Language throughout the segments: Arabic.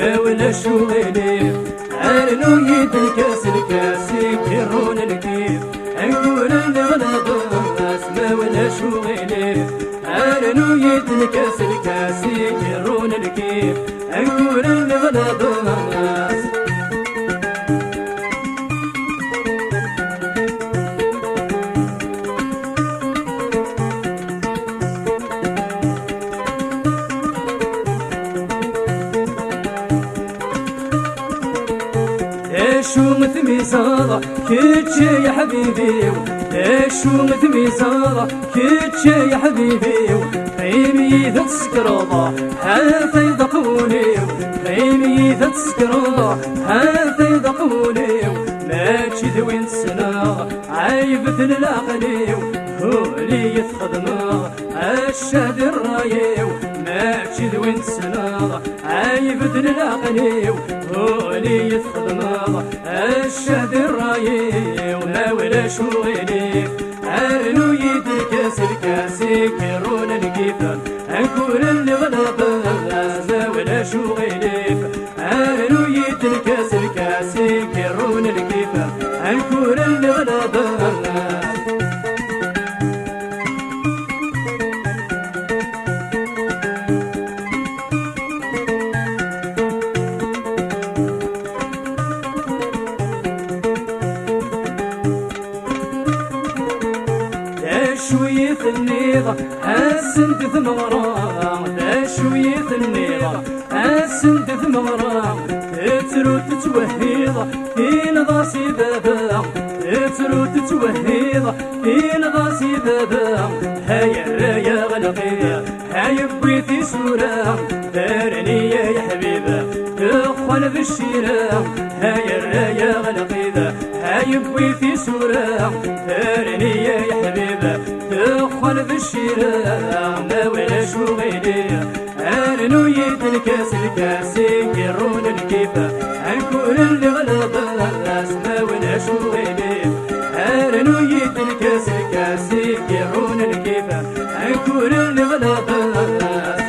ما ولا شغلي أرنو يد الكاس الكاسي كيرون الكيف أقول اللي غلط الناس ما ولا شغلي أرنو يد الكاس الكاسي كيرون الكيف أقول اللي غلط الناس شو مثميزارة كتشي يا حبيبي شو مثميزارة كتشي يا حبيبي قيمي ذا تسكرضة حتى يضقوني قيمي ذا تسكرضة حتى يضقوني ما تشد وين سنا عايبة العقلي هو لي يتخدم الشهد الرايو ما تشد وين سنا عايبة العقلي هو لي يتخدم الشهد الرايو ما ولا شغلي أرنو يد الكاس الكاسي كيرون الكيفة أقول اللي غلط ما ولا شغلي أرنو يد الكاس الكاسي كيرون الكيفة أقول اللي غلط شوية النيضة السند ثمغرام لا شوية النيضة السند ثمغرام تترو تتوهيضة في نضاسي بابا تترو تتوهيضة في نضاسي بابا هيا يا غلقية هيا بويتي سورة دارني يا حبيبة دخل بالشيرة هيا يا غلقية هيا بويتي سورة دارني يا حبيبة دخل بالشيرة ما ولا شغلي أرنو يد الكاس الكاسي كيرون الكيفة أقول اللي غلط الناس ما ولا شغلي أرنو يد الكاس الكاسي كيرون الكيفة أقول اللي غلط الناس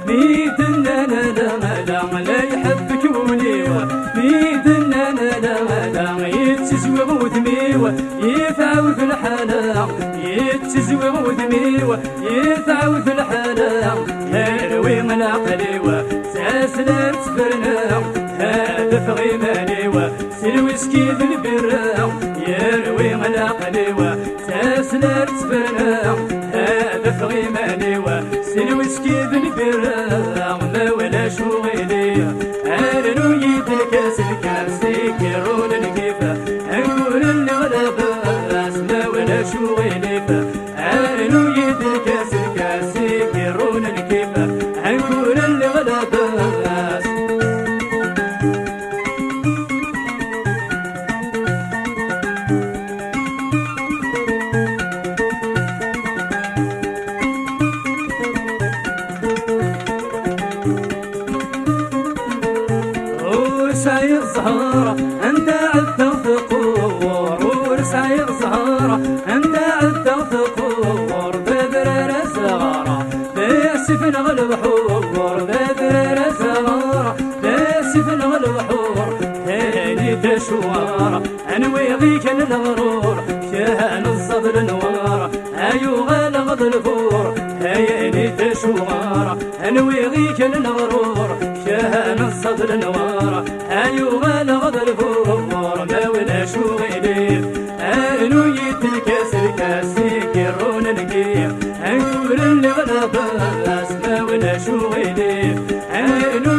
ميدنا لا لا يحبك وليوة ميدنا لا يتزوغ وذميوة يثعو في الحالة يتزوغ وذميوة يثعو في الحالة يروي من عقليوة ساسلا تفرنا هذا في غيمانيوة سلوي سكيد البرا يروي من عقليوة ساسلا تفرنا هذا في غيمانيوة سلوي سكيد البرا ما ولا شغلي أرنو يد الكاس الكاسي كيرون الكيفة أقول اللي غلط الناس ما ولا شغلي أرنو يد الكاس الكاسي كيرون الكيفة أقول اللي غلط الناس ورساي الزهارة انت عدت ثقور ورساي الزهارة انت عدت ثقور بذرة صغارة باسف نغلب حور بذرة صغارة باسف نغلب حور هاني تشوار انوي ضيك الغرور كان الصدر نوار ايو غلغض الفور هاني تشوار انوي ضيك الغرور كان الصدر نوار ايو غلغض الفور ما ولا شغلي أرنو يد الكاس الكاسي كيرون الكيف أقول اللي غلط الناس ما ولا شغلي أرنو